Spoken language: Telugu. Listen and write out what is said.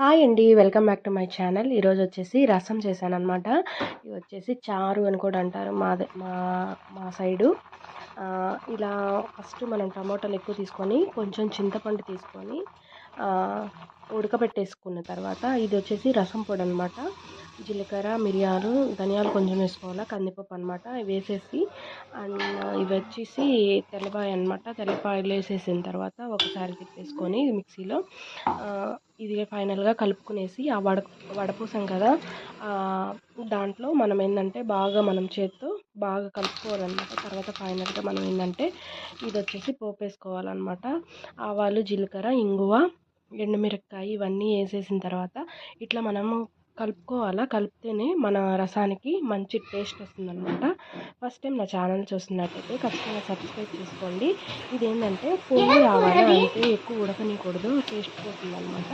హాయ్ అండి. Welcome back to my channel. ఈరోజు వచ్చేసి రసం చేశాననమాట. ఇది వచ్చేసి చారు అని కూడా అంటారు మా సైడు. ఇలా ఫస్ట్ మనం టమోటాలు ఎక్కువ తీసుకొని కొంచెం చింతపండు తీసుకొని ఉడకబెట్టేసుకున్న తర్వాత ఇది వచ్చేసి రసం పొడి అనమాట. జీలకర్ర, మిరియాలు, ధనియాలు కొంచెం వేసుకోవాలి, కందిపప్పు అనమాట. వేసేసి అండ్ ఇవి వచ్చేసి తెల్లపాయ అనమాట. తెల్లపాయలు వేసేసిన తర్వాత ఒకసారి తిప్పేసుకొని మిక్సీలో ఇది ఫైనల్గా కలుపుకునేసి ఆ వడపోసాం కదా, దాంట్లో మనం ఏంటంటే మనం చేత్తో బాగా కలుపుకోవాలన్నమాట. తర్వాత ఫైనల్గా మనం ఏంటంటే ఇది వచ్చేసి పోపు వేసుకోవాలన్నమాట. ఆవాలు, జీలకర్ర, ఇంగువ, ఎండుమిరపకాయ ఇవన్నీ వేసేసిన తర్వాత ఇట్లా మనము కలుపుకోవాలా. కలిపితేనే మన రసానికి మంచి టేస్ట్ వస్తుందన్నమాట. ఫస్ట్ టైం నా ఛానల్ చూస్తున్నట్టయితే ఖచ్చితంగా సబ్స్క్రైబ్ చేసుకోండి. ఇదేంటంటే పొంగి రావాలి, అంటే ఎక్కువ ఉడకనీయకూడదు, టేస్ట్ పోతుందన్నమాట.